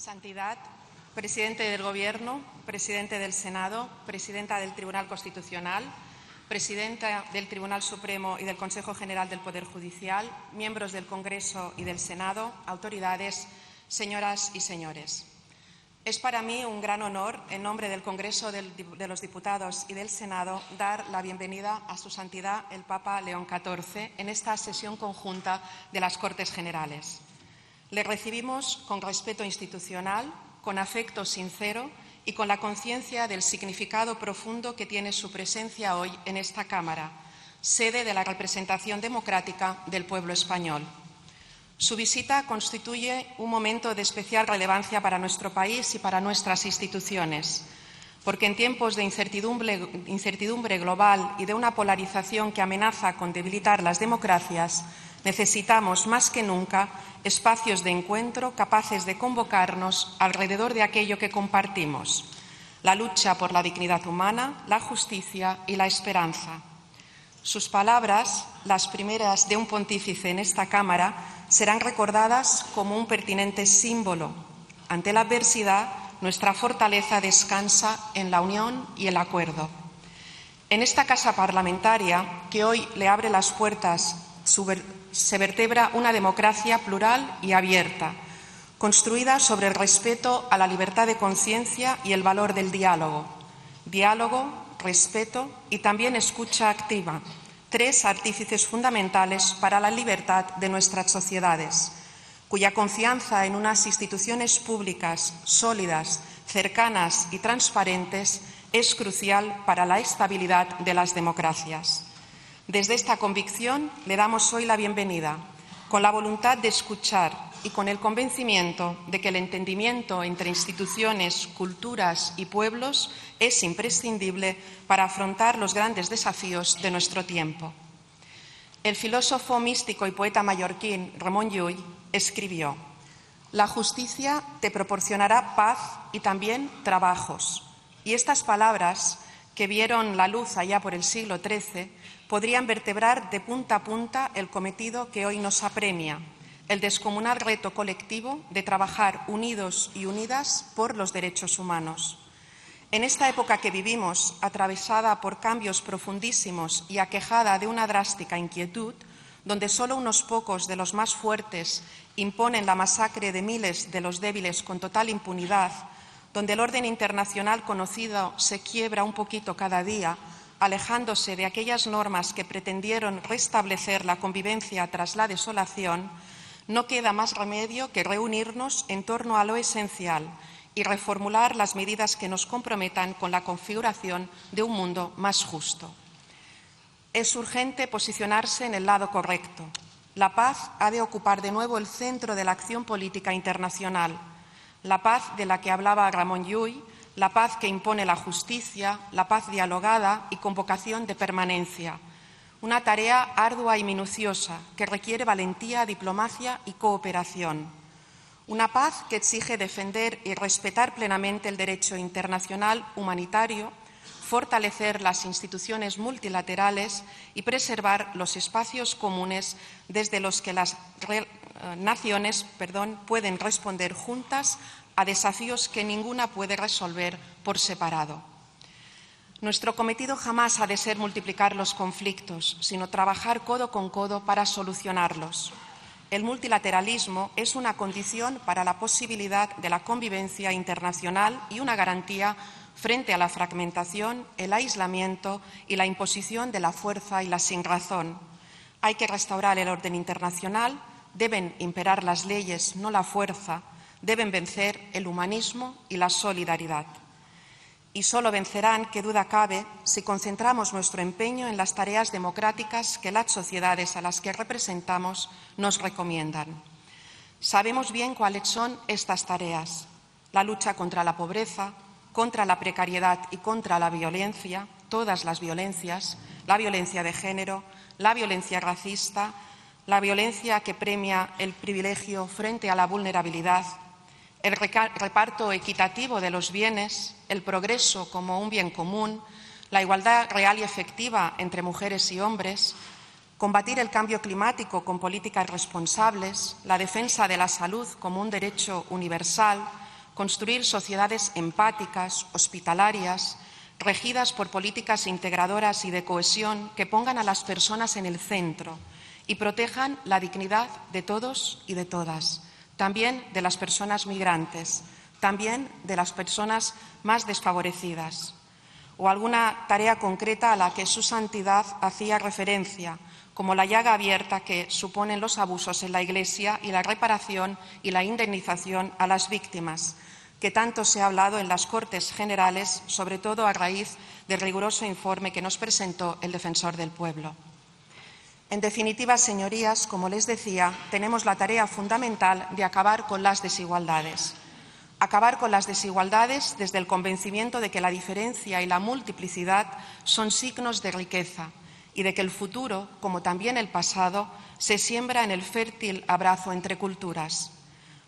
Santidad, Presidente del Gobierno, Presidente del Senado, Presidenta del Tribunal Constitucional, Presidenta del Tribunal Supremo y del Consejo General del Poder Judicial, miembros del Congreso y del Senado, autoridades, señoras y señores. Es para mí un gran honor, en nombre del Congreso de los Diputados y del Senado, dar la bienvenida a Su Santidad el Papa León XIV en esta sesión conjunta de las Cortes Generales. Le recibimos con respeto institucional, con afecto sincero y con la conciencia del significado profundo que tiene su presencia hoy en esta Cámara, sede de la representación democrática del pueblo español. Su visita constituye un momento de especial relevancia para nuestro país y para nuestras instituciones, porque en tiempos de incertidumbre global y de una polarización que amenaza con debilitar las democracias, necesitamos más que nunca espacios de encuentro capaces de convocarnos alrededor de aquello que compartimos: la lucha por la dignidad humana, la justicia y la esperanza. Sus palabras, las primeras de un pontífice en esta Cámara, serán recordadas como un pertinente símbolo. Ante la adversidad, nuestra fortaleza descansa en la unión y el acuerdo. En esta casa parlamentaria, que hoy le abre las puertas, se vertebra una democracia plural y abierta, construida sobre el respeto a la libertad de conciencia y el valor del diálogo. Diálogo, respeto y también escucha activa, tres artífices fundamentales para la libertad de nuestras sociedades, cuya confianza en unas instituciones públicas sólidas, cercanas y transparentes es crucial para la estabilidad de las democracias. Desde esta convicción le damos hoy la bienvenida, con la voluntad de escuchar y con el convencimiento de que el entendimiento entre instituciones, culturas y pueblos es imprescindible para afrontar los grandes desafíos de nuestro tiempo. El filósofo místico y poeta mallorquín Ramon Llull escribió: «La justicia te proporcionará paz y también trabajos». Y estas palabras, que vieron la luz allá por el siglo XIII, podrían vertebrar de punta a punta el cometido que hoy nos apremia: el descomunal reto colectivo de trabajar unidos y unidas por los derechos humanos. En esta época que vivimos, atravesada por cambios profundísimos y aquejada de una drástica inquietud, donde solo unos pocos de los más fuertes imponen la masacre de miles de los débiles con total impunidad, donde el orden internacional conocido se quiebra un poquito cada día, alejándose de aquellas normas que pretendieron restablecer la convivencia tras la desolación, no queda más remedio que reunirnos en torno a lo esencial y reformular las medidas que nos comprometan con la configuración de un mundo más justo. Es urgente posicionarse en el lado correcto. La paz ha de ocupar de nuevo el centro de la acción política internacional. La paz de la que hablaba Ramon Llull, la paz que impone la justicia, la paz dialogada y con vocación de permanencia. Una tarea ardua y minuciosa que requiere valentía, diplomacia y cooperación. Una paz que exige defender y respetar plenamente el derecho internacional humanitario, fortalecer las instituciones multilaterales y preservar los espacios comunes desde los que las naciones pueden responder juntas a desafíos que ninguna puede resolver por separado. Nuestro cometido jamás ha de ser multiplicar los conflictos, sino trabajar codo con codo para solucionarlos. El multilateralismo es una condición para la posibilidad de la convivencia internacional y una garantía frente a la fragmentación, el aislamiento y la imposición de la fuerza y la sinrazón. Hay que restaurar el orden internacional, deben imperar las leyes, no la fuerza, deben vencer el humanismo y la solidaridad. Y solo vencerán, qué duda cabe, si concentramos nuestro empeño en las tareas democráticas que las sociedades a las que representamos nos recomiendan. Sabemos bien cuáles son estas tareas: la lucha contra la pobreza, contra la precariedad y contra la violencia, todas las violencias, la violencia de género, la violencia racista, la violencia que premia el privilegio frente a la vulnerabilidad, el reparto equitativo de los bienes, el progreso como un bien común, la igualdad real y efectiva entre mujeres y hombres, combatir el cambio climático con políticas responsables, la defensa de la salud como un derecho universal, construir sociedades empáticas, hospitalarias, regidas por políticas integradoras y de cohesión que pongan a las personas en el centro y protejan la dignidad de todos y de todas, también de las personas migrantes, también de las personas más desfavorecidas. O alguna tarea concreta a la que su santidad hacía referencia, como la llaga abierta que suponen los abusos en la Iglesia y la reparación y la indemnización a las víctimas, que tanto se ha hablado en las Cortes Generales, sobre todo a raíz del riguroso informe que nos presentó el Defensor del Pueblo. En definitiva, señorías, como les decía, tenemos la tarea fundamental de acabar con las desigualdades. Acabar con las desigualdades desde el convencimiento de que la diferencia y la multiplicidad son signos de riqueza y de que el futuro, como también el pasado, se siembra en el fértil abrazo entre culturas.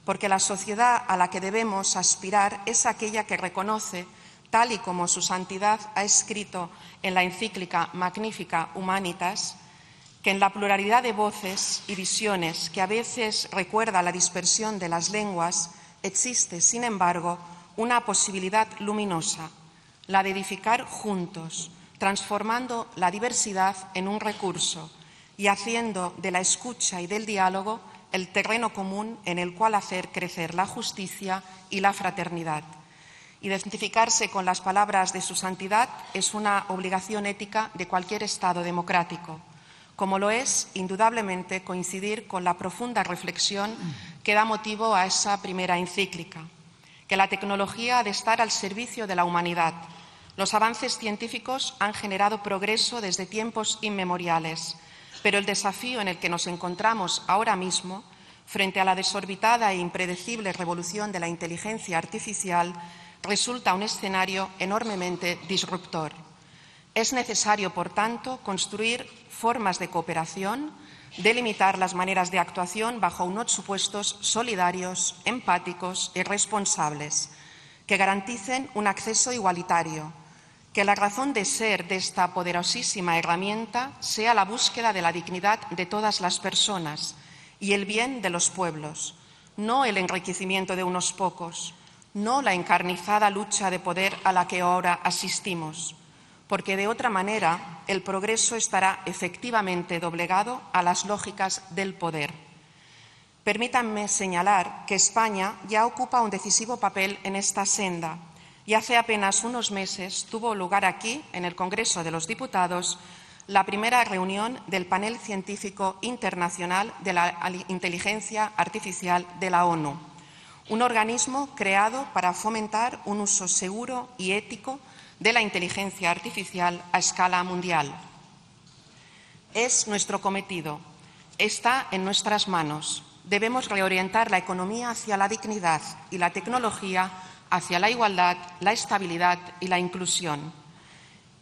Porque la sociedad a la que debemos aspirar es aquella que reconoce, tal y como su santidad ha escrito en la encíclica Magnificat Humanitas, que en la pluralidad de voces y visiones que a veces recuerda la dispersión de las lenguas, existe, sin embargo, una posibilidad luminosa, la de edificar juntos, transformando la diversidad en un recurso y haciendo de la escucha y del diálogo el terreno común en el cual hacer crecer la justicia y la fraternidad. Identificarse con las palabras de su santidad es una obligación ética de cualquier Estado democrático, como lo es, indudablemente, coincidir con la profunda reflexión que da motivo a esa primera encíclica, que la tecnología ha de estar al servicio de la humanidad. Los avances científicos han generado progreso desde tiempos inmemoriales, pero el desafío en el que nos encontramos ahora mismo, frente a la desorbitada e impredecible revolución de la inteligencia artificial, resulta un escenario enormemente disruptor. Es necesario, por tanto, construir formas de cooperación, delimitar las maneras de actuación bajo unos supuestos solidarios, empáticos y responsables, que garanticen un acceso igualitario, que la razón de ser de esta poderosísima herramienta sea la búsqueda de la dignidad de todas las personas y el bien de los pueblos, no el enriquecimiento de unos pocos, no la encarnizada lucha de poder a la que ahora asistimos, porque de otra manera el progreso estará efectivamente doblegado a las lógicas del poder. Permítanme señalar que España ya ocupa un decisivo papel en esta senda y hace apenas unos meses tuvo lugar aquí, en el Congreso de los Diputados, la primera reunión del Panel Científico Internacional de la Inteligencia Artificial de la ONU, un organismo creado para fomentar un uso seguro y ético de la inteligencia artificial a escala mundial. Es nuestro cometido, está en nuestras manos. Debemos reorientar la economía hacia la dignidad y la tecnología hacia la igualdad, la estabilidad y la inclusión.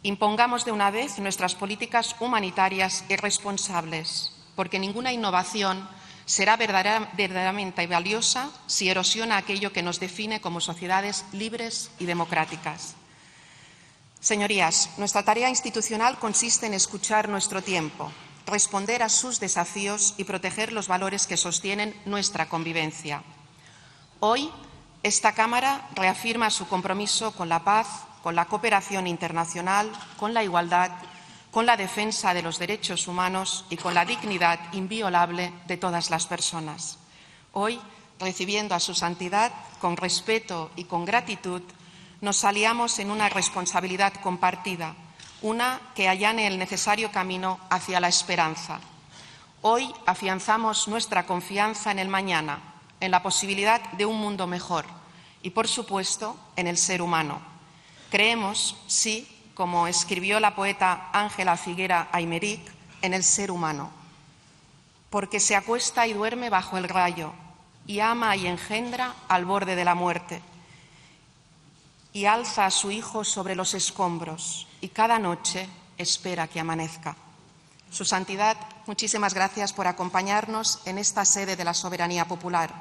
Impongamos de una vez nuestras políticas humanitarias y responsables, porque ninguna innovación será verdaderamente valiosa si erosiona aquello que nos define como sociedades libres y democráticas. Señorías, nuestra tarea institucional consiste en escuchar nuestro tiempo, responder a sus desafíos y proteger los valores que sostienen nuestra convivencia. Hoy, esta Cámara reafirma su compromiso con la paz, con la cooperación internacional, con la igualdad, con la defensa de los derechos humanos y con la dignidad inviolable de todas las personas. Hoy, recibiendo a su santidad con respeto y con gratitud, nos aliamos en una responsabilidad compartida, una que allane el necesario camino hacia la esperanza. Hoy afianzamos nuestra confianza en el mañana, en la posibilidad de un mundo mejor y, por supuesto, en el ser humano. Creemos, sí, como escribió la poeta Ángela Figuera Aymeric, en el ser humano, porque se acuesta y duerme bajo el rayo y ama y engendra al borde de la muerte, y alza a su hijo sobre los escombros y cada noche espera que amanezca. Su Santidad, muchísimas gracias por acompañarnos en esta sede de la soberanía popular.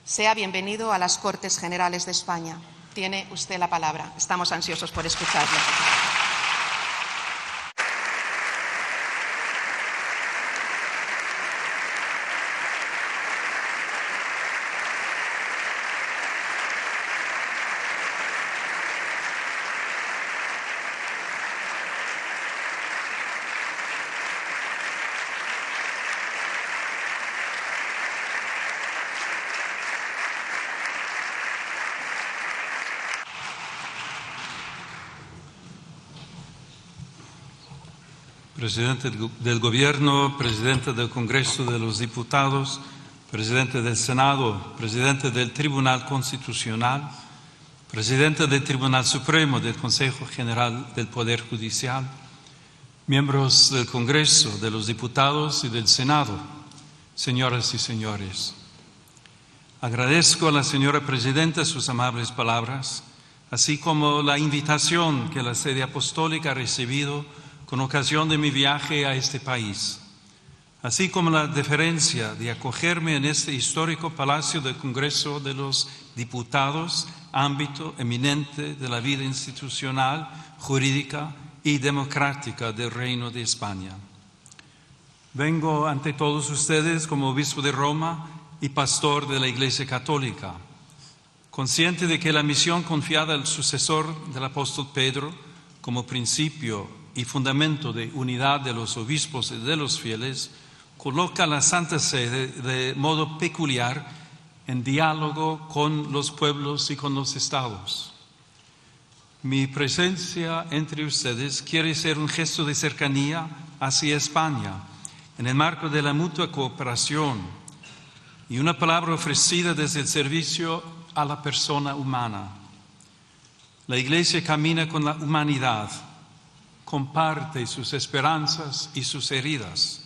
Sea bienvenido a las Cortes Generales de España. Tiene usted la palabra. Estamos ansiosos por escucharle. Presidente del Gobierno, Presidente del Congreso de los Diputados, Presidente del Senado, Presidente del Tribunal Constitucional, Presidente del Tribunal Supremo del Consejo General del Poder Judicial, miembros del Congreso, de los Diputados y del Senado, señoras y señores. Agradezco a la señora Presidenta sus amables palabras, así como la invitación que la Sede Apostólica ha recibido con ocasión de mi viaje a este país, así como la deferencia de acogerme en este histórico Palacio del Congreso de los Diputados, ámbito eminente de la vida institucional, jurídica y democrática del Reino de España. Vengo ante todos ustedes como obispo de Roma y pastor de la Iglesia Católica, consciente de que la misión confiada al sucesor del apóstol Pedro como principio y fundamento de unidad de los obispos y de los fieles coloca a la Santa Sede de modo peculiar en diálogo con los pueblos y con los estados. Mi presencia entre ustedes quiere ser un gesto de cercanía hacia España en el marco de la mutua cooperación y una palabra ofrecida desde el servicio a la persona humana. La Iglesia camina con la humanidad, comparte sus esperanzas y sus heridas,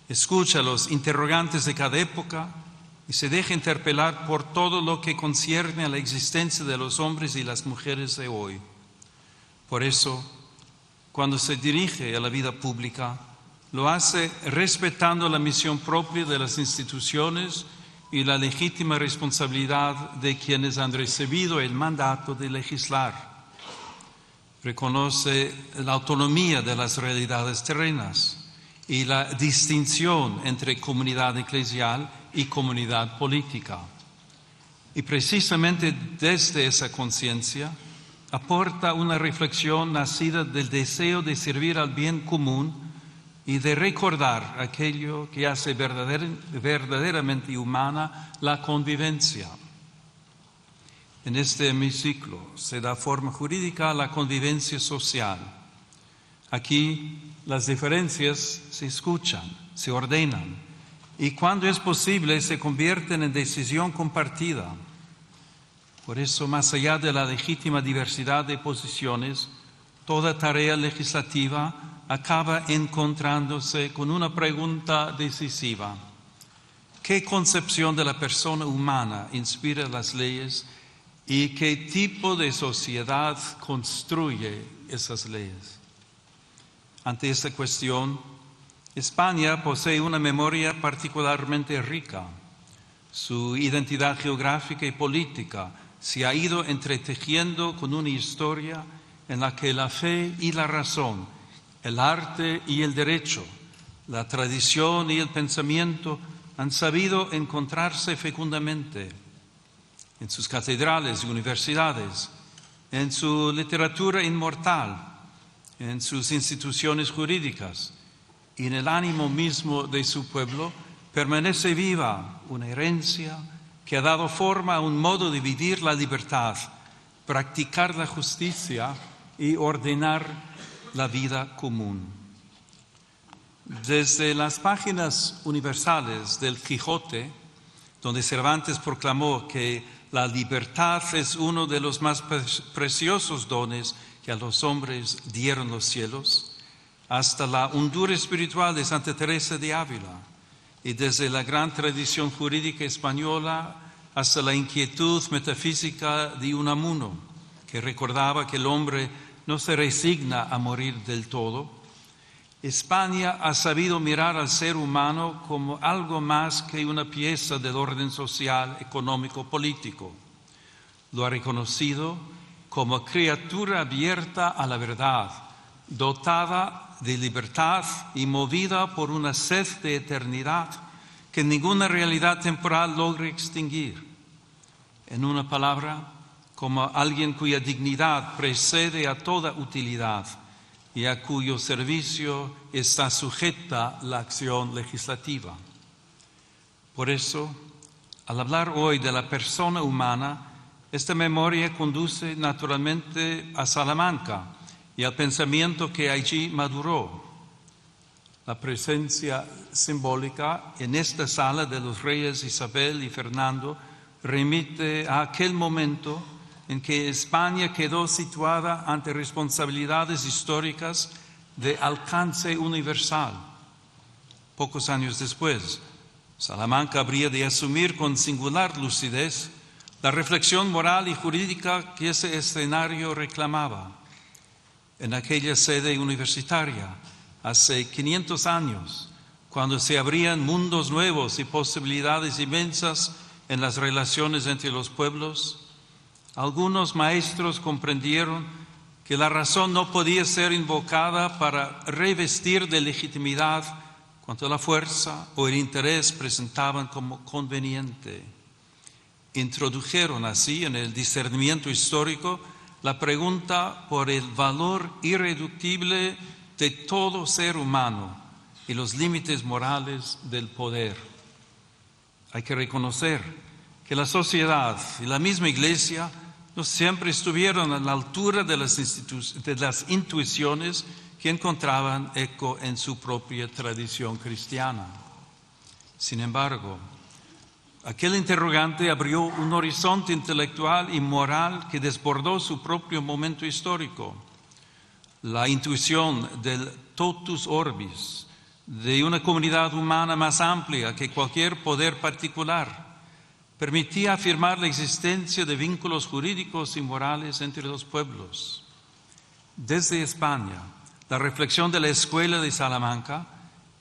escucha los interrogantes de cada época y se deja interpelar por todo lo que concierne a la existencia de los hombres y las mujeres de hoy. Por eso, cuando se dirige a la vida pública, lo hace respetando la misión propia de las instituciones y la legítima responsabilidad de quienes han recibido el mandato de legislar. Reconoce la autonomía de las realidades terrenas y la distinción entre comunidad eclesial y comunidad política. Y precisamente desde esa conciencia aporta una reflexión nacida del deseo de servir al bien común y de recordar aquello que hace verdaderamente humana la convivencia. En este hemiciclo se da forma jurídica a la convivencia social. Aquí las diferencias se escuchan, se ordenan y cuando es posible se convierten en decisión compartida. Por eso, más allá de la legítima diversidad de posiciones, toda tarea legislativa acaba encontrándose con una pregunta decisiva. ¿Qué concepción de la persona humana inspira las leyes y qué tipo de sociedad construye esas leyes? Ante esta cuestión, España posee una memoria particularmente rica. Su identidad geográfica y política se ha ido entretejiendo con una historia en la que la fe y la razón, el arte y el derecho, la tradición y el pensamiento han sabido encontrarse fecundamente en sus catedrales y universidades, en su literatura inmortal, en sus instituciones jurídicas y en el ánimo mismo de su pueblo. Permanece viva una herencia que ha dado forma a un modo de vivir la libertad, practicar la justicia y ordenar la vida común. Desde las páginas universales del Quijote, donde Cervantes proclamó que la libertad es uno de los más preciosos dones que a los hombres dieron los cielos, hasta la hondura espiritual de Santa Teresa de Ávila, y desde la gran tradición jurídica española hasta la inquietud metafísica de Unamuno, que recordaba que el hombre no se resigna a morir del todo, España ha sabido mirar al ser humano como algo más que una pieza del orden social, económico, político. Lo ha reconocido como criatura abierta a la verdad, dotada de libertad y movida por una sed de eternidad que ninguna realidad temporal logra extinguir. En una palabra, como alguien cuya dignidad precede a toda utilidad y a cuyo servicio está sujeta la acción legislativa. Por eso, al hablar hoy de la persona humana, esta memoria conduce naturalmente a Salamanca y al pensamiento que allí maduró. La presencia simbólica en esta sala de los reyes Isabel y Fernando remite a aquel momento en que España quedó situada ante responsabilidades históricas de alcance universal. Pocos años después, Salamanca habría de asumir con singular lucidez la reflexión moral y jurídica que ese escenario reclamaba. En aquella sede universitaria, hace 500 años, cuando se abrían mundos nuevos y posibilidades inmensas en las relaciones entre los pueblos, algunos maestros comprendieron que la razón no podía ser invocada para revestir de legitimidad cuanto la fuerza o el interés presentaban como conveniente. Introdujeron así en el discernimiento histórico la pregunta por el valor irreductible de todo ser humano y los límites morales del poder. Hay que reconocer que la sociedad y la misma Iglesia no siempre estuvieron a la altura de las intuiciones que encontraban eco en su propia tradición cristiana. Sin embargo, aquel interrogante abrió un horizonte intelectual y moral que desbordó su propio momento histórico. La intuición del totus orbis, de una comunidad humana más amplia que cualquier poder particular, permitía afirmar la existencia de vínculos jurídicos y morales entre los pueblos. Desde España, la reflexión de la Escuela de Salamanca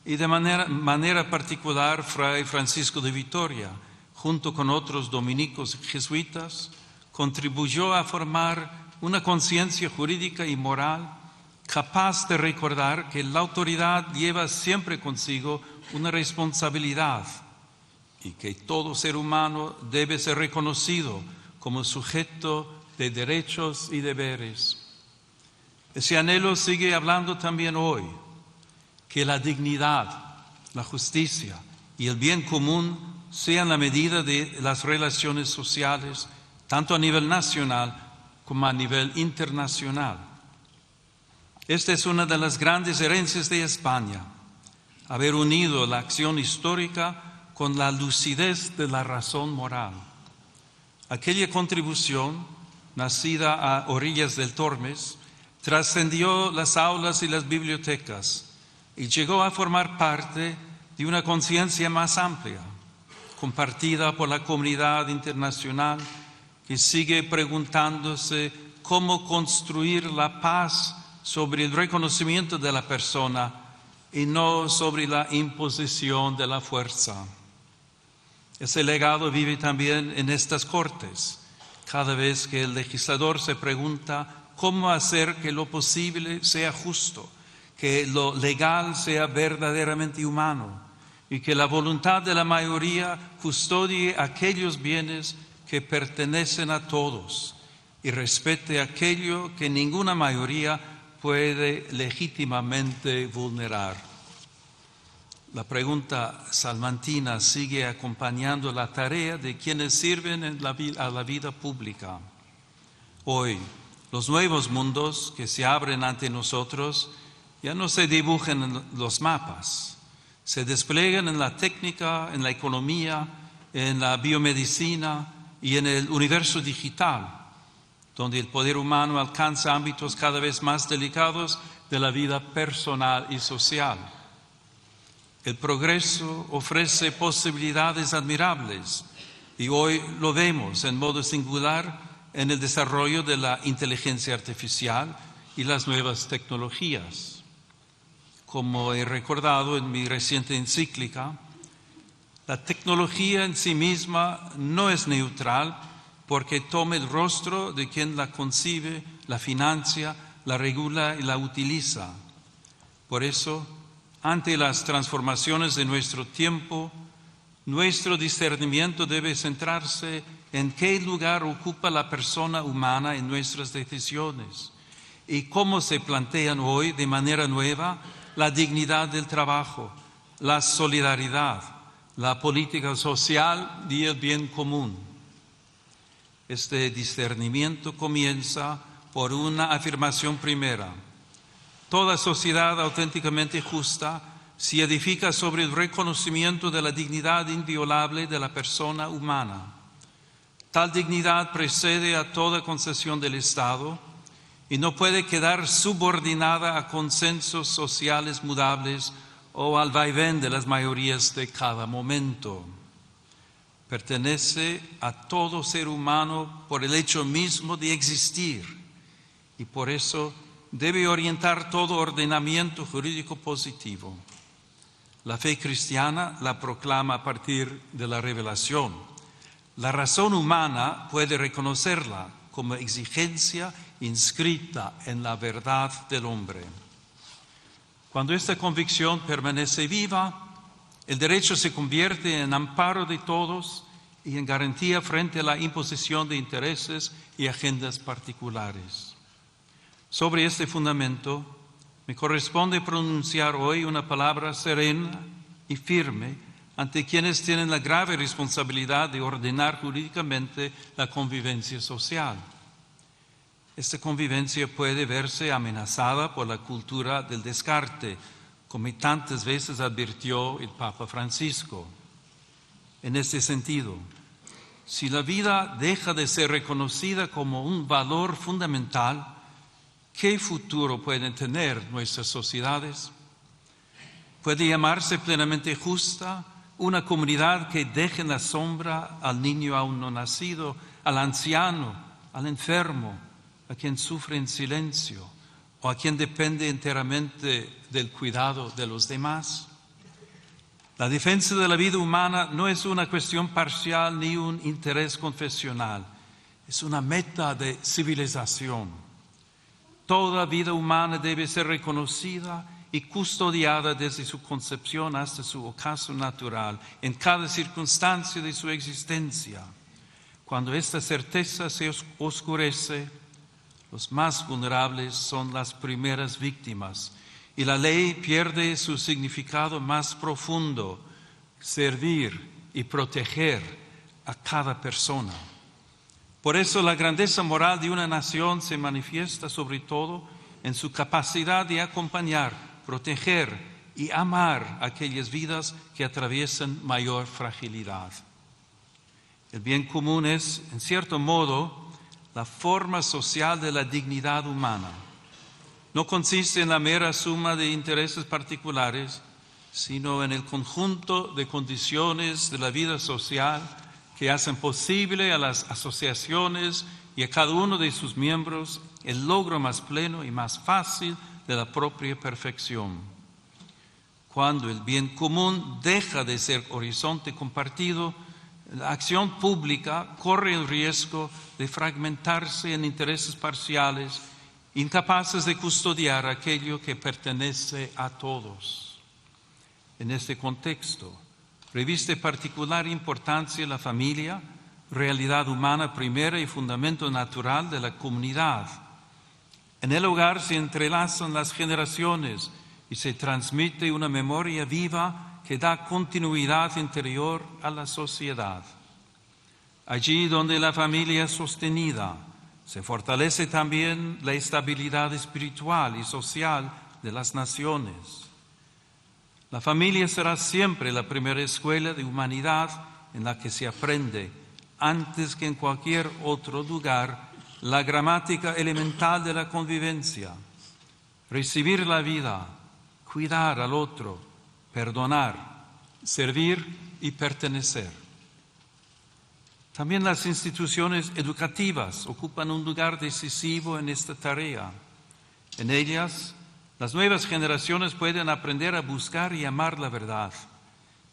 y de manera particular Fray Francisco de Vitoria, junto con otros dominicos jesuitas, contribuyó a formar una conciencia jurídica y moral capaz de recordar que la autoridad lleva siempre consigo una responsabilidad y que todo ser humano debe ser reconocido como sujeto de derechos y deberes. Ese anhelo sigue hablando también hoy, que la dignidad, la justicia y el bien común sean la medida de las relaciones sociales, tanto a nivel nacional como a nivel internacional. Esta es una de las grandes herencias de España, haber unido la acción histórica con la lucidez de la razón moral. Aquella contribución, nacida a orillas del Tormes, trascendió las aulas y las bibliotecas y llegó a formar parte de una conciencia más amplia, compartida por la comunidad internacional que sigue preguntándose cómo construir la paz sobre el reconocimiento de la persona y no sobre la imposición de la fuerza. Ese legado vive también en estas Cortes, cada vez que el legislador se pregunta cómo hacer que lo posible sea justo, que lo legal sea verdaderamente humano y que la voluntad de la mayoría custodie aquellos bienes que pertenecen a todos y respete aquello que ninguna mayoría puede legítimamente vulnerar. La pregunta salmantina sigue acompañando la tarea de quienes sirven a la vida pública. Hoy, los nuevos mundos que se abren ante nosotros ya no se dibujan en los mapas, se despliegan en la técnica, en la economía, en la biomedicina y en el universo digital, donde el poder humano alcanza ámbitos cada vez más delicados de la vida personal y social. El progreso ofrece posibilidades admirables y hoy lo vemos en modo singular en el desarrollo de la inteligencia artificial y las nuevas tecnologías. Como he recordado en mi reciente encíclica, la tecnología en sí misma no es neutral porque toma el rostro de quien la concibe, la financia, la regula y la utiliza. Por eso, ante las transformaciones de nuestro tiempo, nuestro discernimiento debe centrarse en qué lugar ocupa la persona humana en nuestras decisiones y cómo se plantean hoy de manera nueva la dignidad del trabajo, la solidaridad, la política social y el bien común. Este discernimiento comienza por una afirmación primera. Toda sociedad auténticamente justa se edifica sobre el reconocimiento de la dignidad inviolable de la persona humana. Tal dignidad precede a toda concesión del Estado y no puede quedar subordinada a consensos sociales mudables o al vaivén de las mayorías de cada momento. Pertenece a todo ser humano por el hecho mismo de existir y por eso debe orientar todo ordenamiento jurídico positivo. La fe cristiana la proclama a partir de la revelación. La razón humana puede reconocerla como exigencia inscrita en la verdad del hombre. Cuando esta convicción permanece viva, el derecho se convierte en amparo de todos y en garantía frente a la imposición de intereses y agendas particulares. Sobre este fundamento, me corresponde pronunciar hoy una palabra serena y firme ante quienes tienen la grave responsabilidad de ordenar jurídicamente la convivencia social. Esta convivencia puede verse amenazada por la cultura del descarte, como tantas veces advirtió el Papa Francisco. En este sentido, si la vida deja de ser reconocida como un valor fundamental, ¿qué futuro pueden tener nuestras sociedades? ¿Puede llamarse plenamente justa una comunidad que deje en la sombra al niño aún no nacido, al anciano, al enfermo, a quien sufre en silencio o a quien depende enteramente del cuidado de los demás? La defensa de la vida humana no es una cuestión parcial ni un interés confesional, es una meta de civilización. Toda vida humana debe ser reconocida y custodiada desde su concepción hasta su ocaso natural, en cada circunstancia de su existencia. Cuando esta certeza se oscurece, los más vulnerables son las primeras víctimas y la ley pierde su significado más profundo, servir y proteger a cada persona. Por eso la grandeza moral de una nación se manifiesta sobre todo en su capacidad de acompañar, proteger y amar aquellas vidas que atraviesan mayor fragilidad. El bien común es, en cierto modo, la forma social de la dignidad humana. No consiste en la mera suma de intereses particulares, sino en el conjunto de condiciones de la vida social que hacen posible a las asociaciones y a cada uno de sus miembros el logro más pleno y más fácil de la propia perfección. Cuando el bien común deja de ser horizonte compartido, la acción pública corre el riesgo de fragmentarse en intereses parciales, incapaces de custodiar aquello que pertenece a todos. En este contexto, reviste particular importancia la familia, realidad humana primera y fundamento natural de la comunidad. En el hogar se entrelazan las generaciones y se transmite una memoria viva que da continuidad interior a la sociedad. Allí donde la familia es sostenida, se fortalece también la estabilidad espiritual y social de las naciones. La familia será siempre la primera escuela de humanidad en la que se aprende, antes que en cualquier otro lugar, la gramática elemental de la convivencia. Recibir la vida, cuidar al otro, perdonar, servir y pertenecer. También las instituciones educativas ocupan un lugar decisivo en esta tarea. En ellas, las nuevas generaciones pueden aprender a buscar y amar la verdad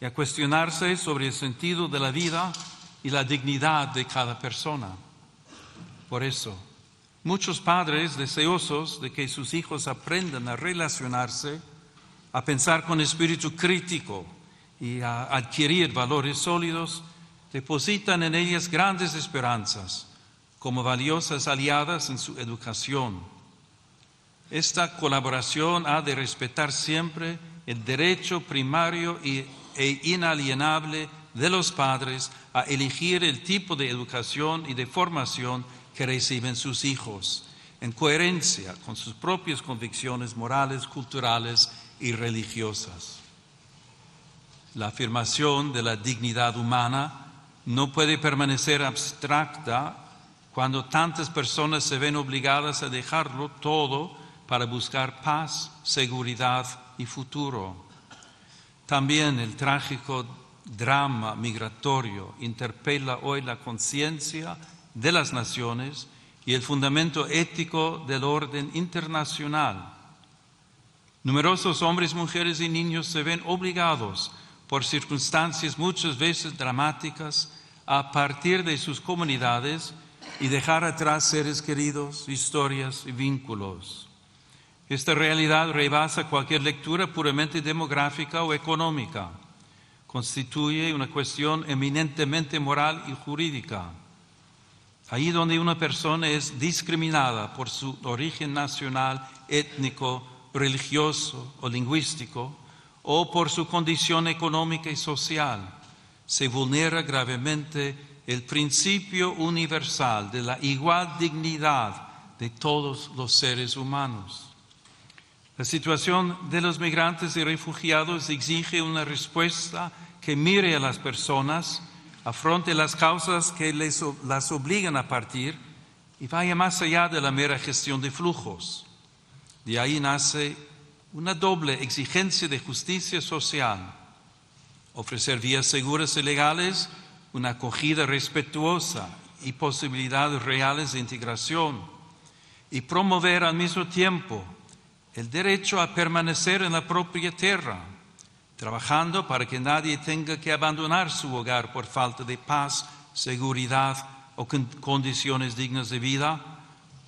y a cuestionarse sobre el sentido de la vida y la dignidad de cada persona. Por eso, muchos padres deseosos de que sus hijos aprendan a relacionarse, a pensar con espíritu crítico y a adquirir valores sólidos, depositan en ellas grandes esperanzas como valiosas aliadas en su educación. Esta colaboración ha de respetar siempre el derecho primario e inalienable de los padres a elegir el tipo de educación y de formación que reciben sus hijos, en coherencia con sus propias convicciones morales, culturales y religiosas. La afirmación de la dignidad humana no puede permanecer abstracta cuando tantas personas se ven obligadas a dejarlo todo para buscar paz, seguridad y futuro. También el trágico drama migratorio interpela hoy la conciencia de las naciones y el fundamento ético del orden internacional. Numerosos hombres, mujeres y niños se ven obligados por circunstancias muchas veces dramáticas a partir de sus comunidades y dejar atrás seres queridos, historias y vínculos. Esta realidad rebasa cualquier lectura puramente demográfica o económica. Constituye una cuestión eminentemente moral y jurídica. Ahí donde una persona es discriminada por su origen nacional, étnico, religioso o lingüístico, o por su condición económica y social, se vulnera gravemente el principio universal de la igual dignidad de todos los seres humanos. La situación de los migrantes y refugiados exige una respuesta que mire a las personas, afronte las causas que las obligan a partir y vaya más allá de la mera gestión de flujos. De ahí nace una doble exigencia de justicia social: ofrecer vías seguras y legales, una acogida respetuosa y posibilidades reales de integración, y promover al mismo tiempo el derecho a permanecer en la propia tierra, trabajando para que nadie tenga que abandonar su hogar por falta de paz, seguridad o condiciones dignas de vida,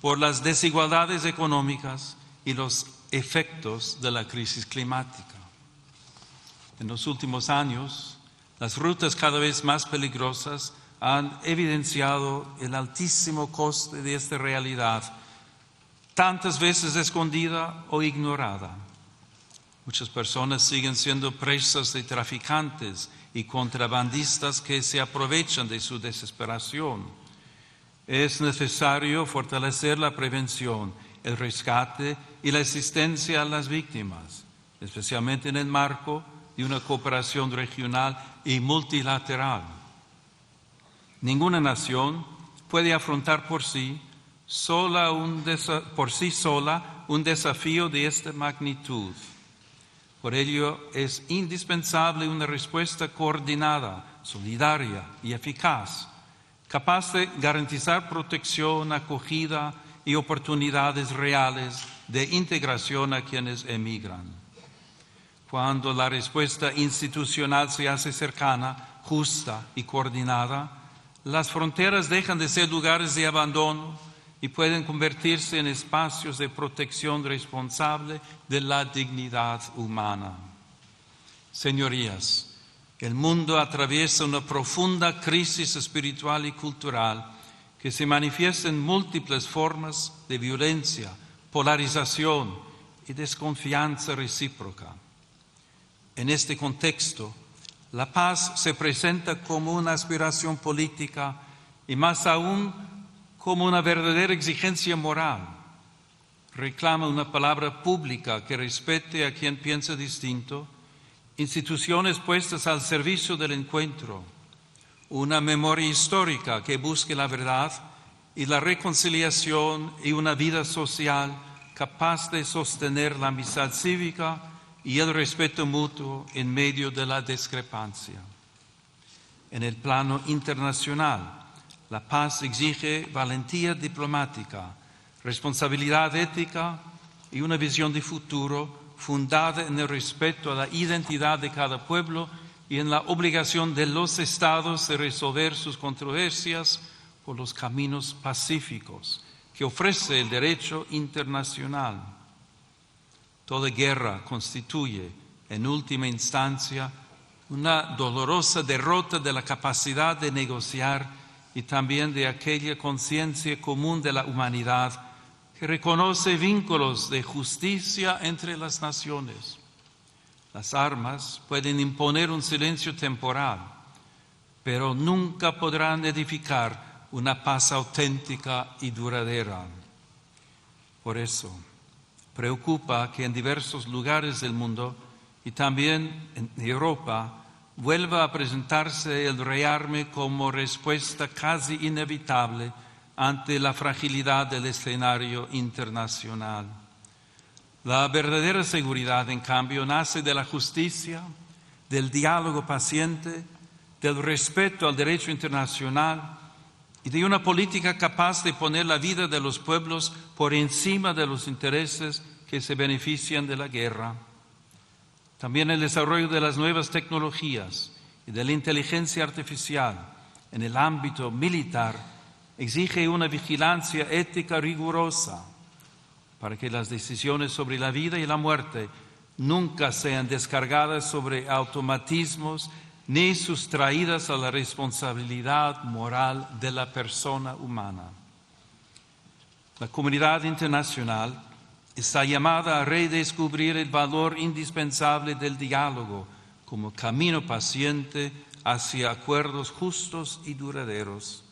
por las desigualdades económicas y los efectos de la crisis climática. En los últimos años, las rutas cada vez más peligrosas han evidenciado el altísimo coste de esta realidad, tantas veces escondida o ignorada. Muchas personas siguen siendo presas de traficantes y contrabandistas que se aprovechan de su desesperación. Es necesario fortalecer la prevención, el rescate y la asistencia a las víctimas, especialmente en el marco de una cooperación regional y multilateral. Ninguna nación puede afrontar por sí sola un desafío de esta magnitud. Por ello es indispensable una respuesta coordinada, solidaria y eficaz, capaz de garantizar protección, acogida y oportunidades reales de integración a quienes emigran. Cuando la respuesta institucional se hace cercana, justa y coordinada, las fronteras dejan de ser lugares de abandono y pueden convertirse en espacios de protección responsable de la dignidad humana. Señorías, el mundo atraviesa una profunda crisis espiritual y cultural que se manifiesta en múltiples formas de violencia, polarización y desconfianza recíproca. En este contexto, la paz se presenta como una aspiración política y más aún como una verdadera exigencia moral. Reclama una palabra pública que respete a quien piensa distinto, instituciones puestas al servicio del encuentro, una memoria histórica que busque la verdad y la reconciliación y una vida social capaz de sostener la amistad cívica y el respeto mutuo en medio de la discrepancia. En el plano internacional, la paz exige valentía diplomática, responsabilidad ética y una visión de futuro fundada en el respeto a la identidad de cada pueblo y en la obligación de los estados de resolver sus controversias por los caminos pacíficos que ofrece el derecho internacional. Toda guerra constituye, en última instancia, una dolorosa derrota de la capacidad de negociar y también de aquella conciencia común de la humanidad que reconoce vínculos de justicia entre las naciones. Las armas pueden imponer un silencio temporal, pero nunca podrán edificar una paz auténtica y duradera. Por eso, preocupa que en diversos lugares del mundo y también en Europa vuelva a presentarse el rearme como respuesta casi inevitable ante la fragilidad del escenario internacional. La verdadera seguridad, en cambio, nace de la justicia, del diálogo paciente, del respeto al derecho internacional y de una política capaz de poner la vida de los pueblos por encima de los intereses que se benefician de la guerra. También el desarrollo de las nuevas tecnologías y de la inteligencia artificial en el ámbito militar exige una vigilancia ética rigurosa para que las decisiones sobre la vida y la muerte nunca sean descargadas sobre automatismos ni sustraídas a la responsabilidad moral de la persona humana. La comunidad internacional está llamada a redescubrir el valor indispensable del diálogo como camino paciente hacia acuerdos justos y duraderos,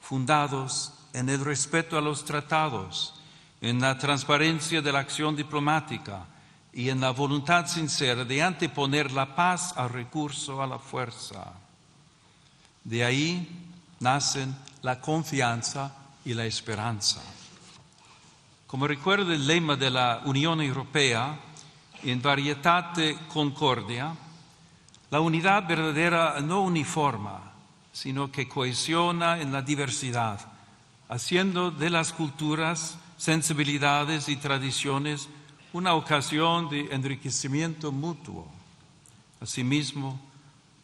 fundados en el respeto a los tratados, en la transparencia de la acción diplomática y en la voluntad sincera de anteponer la paz al recurso a la fuerza. De ahí nacen la confianza y la esperanza. Como recuerda el lema de la Unión Europea, in varietate concordia, la unidad verdadera no uniforma, sino que cohesiona en la diversidad, haciendo de las culturas, sensibilidades y tradiciones una ocasión de enriquecimiento mutuo. Asimismo,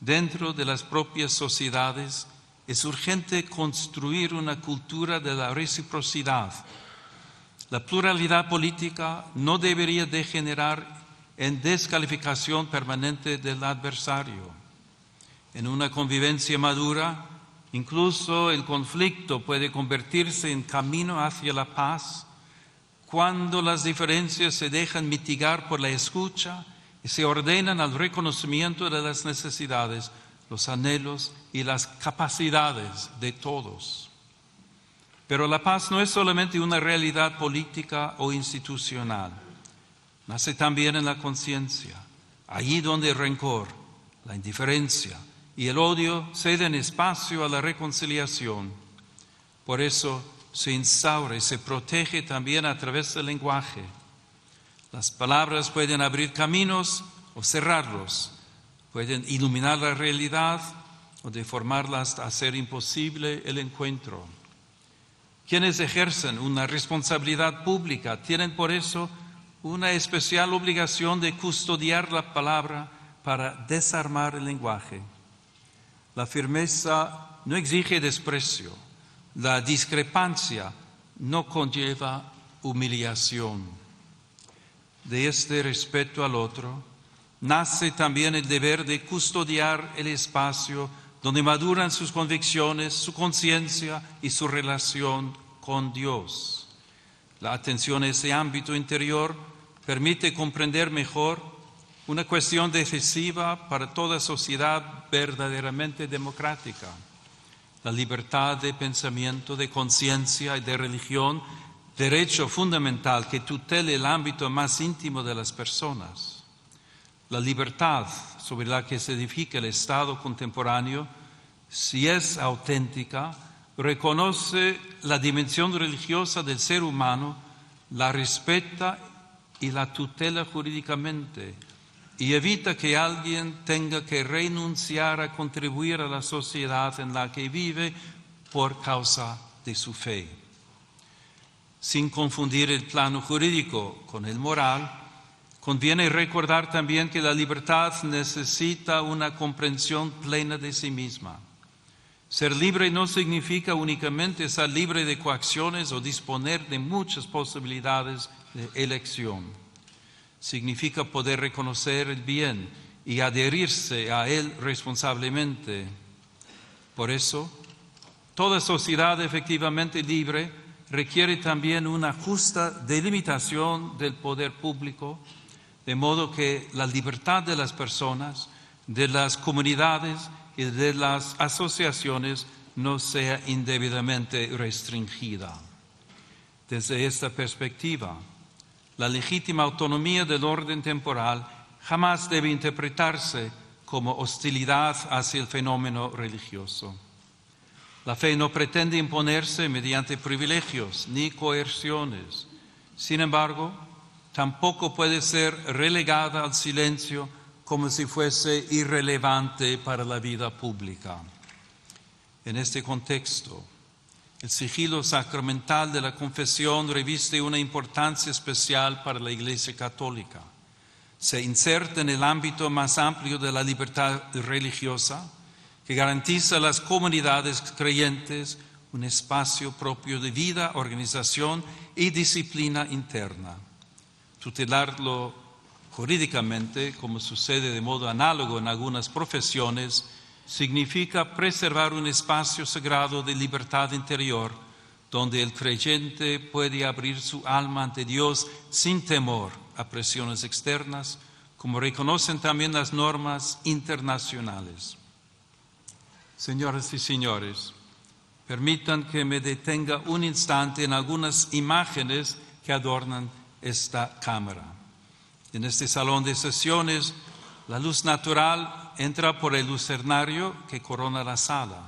dentro de las propias sociedades es urgente construir una cultura de la reciprocidad. La pluralidad política no debería degenerar en descalificación permanente del adversario. En una convivencia madura, incluso el conflicto puede convertirse en camino hacia la paz cuando las diferencias se dejan mitigar por la escucha y se ordenan al reconocimiento de las necesidades, los anhelos y las capacidades de todos. Pero la paz no es solamente una realidad política o institucional. Nace también en la conciencia, allí donde el rencor, la indiferencia y el odio ceden espacio a la reconciliación. Por eso se instaura y se protege también a través del lenguaje. Las palabras pueden abrir caminos o cerrarlos, pueden iluminar la realidad o deformarla hasta hacer imposible el encuentro. Quienes ejercen una responsabilidad pública tienen por eso una especial obligación de custodiar la palabra para desarmar el lenguaje. La firmeza no exige desprecio, la discrepancia no conlleva humillación. De este respeto al otro nace también el deber de custodiar el espacio donde maduran sus convicciones, su conciencia y su relación con Dios. La atención a ese ámbito interior permite comprender mejor una cuestión decisiva para toda sociedad verdaderamente democrática: la libertad de pensamiento, de conciencia y de religión, derecho fundamental que tutele el ámbito más íntimo de las personas. La libertad sobre la que se edifica el Estado contemporáneo, si es auténtica, reconoce la dimensión religiosa del ser humano, la respeta y la tutela jurídicamente, y evita que alguien tenga que renunciar a contribuir a la sociedad en la que vive por causa de su fe. Sin confundir el plano jurídico con el moral, conviene recordar también que la libertad necesita una comprensión plena de sí misma. Ser libre no significa únicamente estar libre de coacciones o disponer de muchas posibilidades de elección. Significa poder reconocer el bien y adherirse a él responsablemente. Por eso, toda sociedad efectivamente libre requiere también una justa delimitación del poder público, de modo que la libertad de las personas, de las comunidades y de las asociaciones no sea indebidamente restringida. Desde esta perspectiva, la legítima autonomía del orden temporal jamás debe interpretarse como hostilidad hacia el fenómeno religioso. La fe no pretende imponerse mediante privilegios ni coerciones. Sin embargo, tampoco puede ser relegada al silencio como si fuese irrelevante para la vida pública. En este contexto, el sigilo sacramental de la confesión reviste una importancia especial para la Iglesia Católica. Se inserta en el ámbito más amplio de la libertad religiosa, que garantiza a las comunidades creyentes un espacio propio de vida, organización y disciplina interna. Tutelarlo jurídicamente, como sucede de modo análogo en algunas profesiones, significa preservar un espacio sagrado de libertad interior, donde el creyente puede abrir su alma ante Dios sin temor a presiones externas, como reconocen también las normas internacionales. Señoras y señores, permitan que me detenga un instante en algunas imágenes que adornan esta cámara. En este salón de sesiones, la luz natural entra por el lucernario que corona la sala.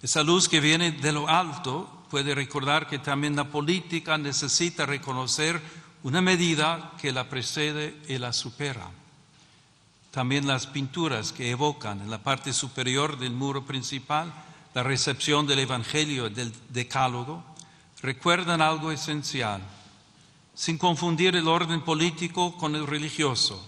Esa luz que viene de lo alto puede recordar que también la política necesita reconocer una medida que la precede y la supera. También las pinturas que evocan en la parte superior del muro principal la recepción del Evangelio y del Decálogo recuerdan algo esencial, sin confundir el orden político con el religioso.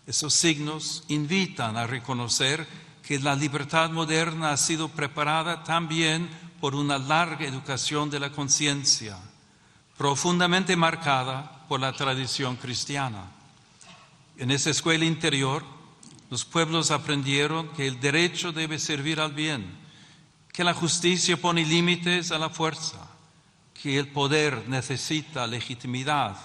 Esos signos invitan a reconocer que la libertad moderna ha sido preparada también por una larga educación de la conciencia, profundamente marcada por la tradición cristiana. En esa escuela interior, los pueblos aprendieron que el derecho debe servir al bien, que la justicia pone límites a la fuerza, que el poder necesita legitimidad,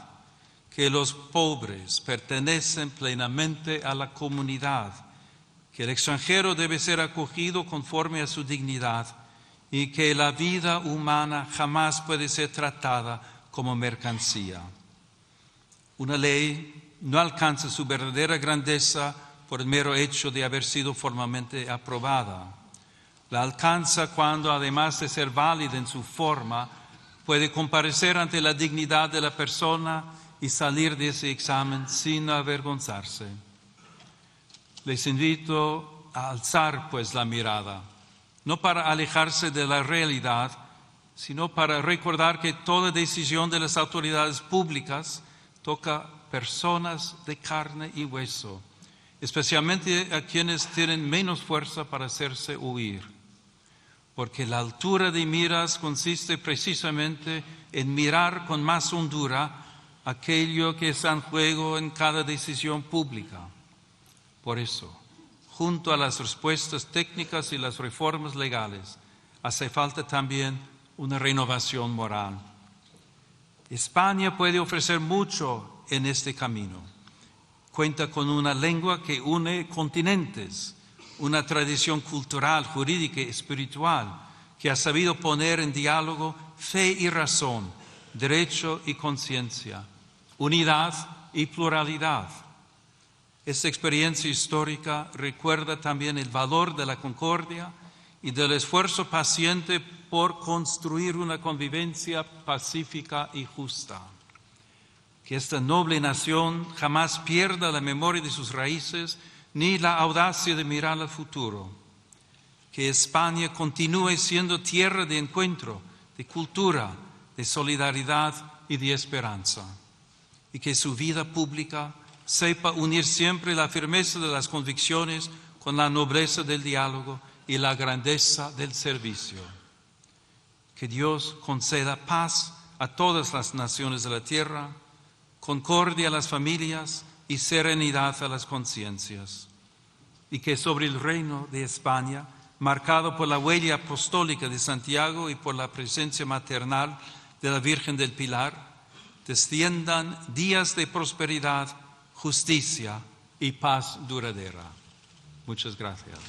que los pobres pertenecen plenamente a la comunidad, que el extranjero debe ser acogido conforme a su dignidad y que la vida humana jamás puede ser tratada como mercancía. Una ley no alcanza su verdadera grandeza por el mero hecho de haber sido formalmente aprobada. La alcanza cuando, además de ser válida en su forma, puede comparecer ante la dignidad de la persona y salir de ese examen sin avergonzarse. Les invito a alzar pues la mirada, no para alejarse de la realidad, sino para recordar que toda decisión de las autoridades públicas toca personas de carne y hueso, especialmente a quienes tienen menos fuerza para hacerse oír. Porque la altura de miras consiste precisamente en mirar con más hondura aquello que está en juego en cada decisión pública. Por eso, junto a las respuestas técnicas y las reformas legales, hace falta también una renovación moral. España puede ofrecer mucho en este camino. Cuenta con una lengua que une continentes, una tradición cultural, jurídica y espiritual que ha sabido poner en diálogo fe y razón, derecho y conciencia, unidad y pluralidad. Esta experiencia histórica recuerda también el valor de la concordia y del esfuerzo paciente por construir una convivencia pacífica y justa. Que esta noble nación jamás pierda la memoria de sus raíces ni la audacia de mirar al futuro. Que España continúe siendo tierra de encuentro, de cultura, de solidaridad y de esperanza. Y que su vida pública sepa unir siempre la firmeza de las convicciones con la nobleza del diálogo y la grandeza del servicio. Que Dios conceda paz a todas las naciones de la tierra, concordia a las familias y serenidad a las conciencias. Y que sobre el reino de España, marcado por la huella apostólica de Santiago y por la presencia maternal de la Virgen del Pilar, desciendan días de prosperidad, justicia y paz duradera. Muchas gracias.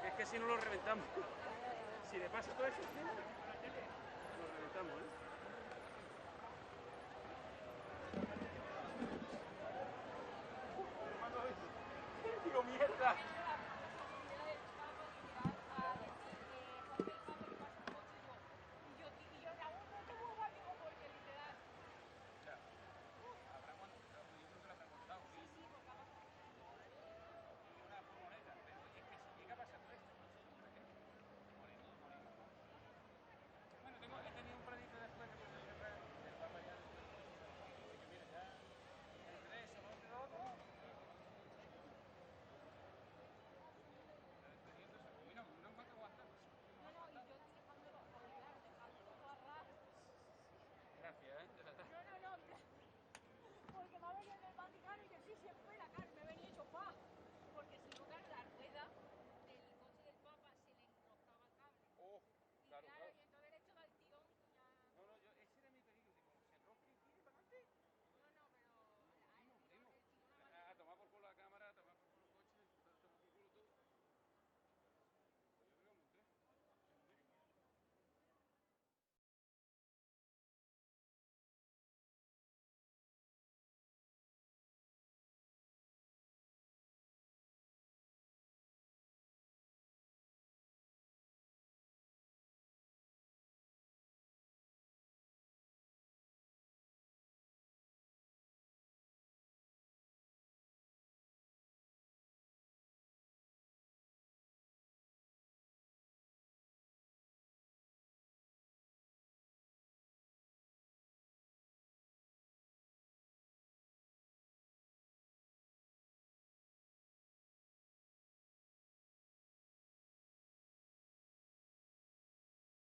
Es que si no lo reventamos. Si le pasa todo eso, ¿sí?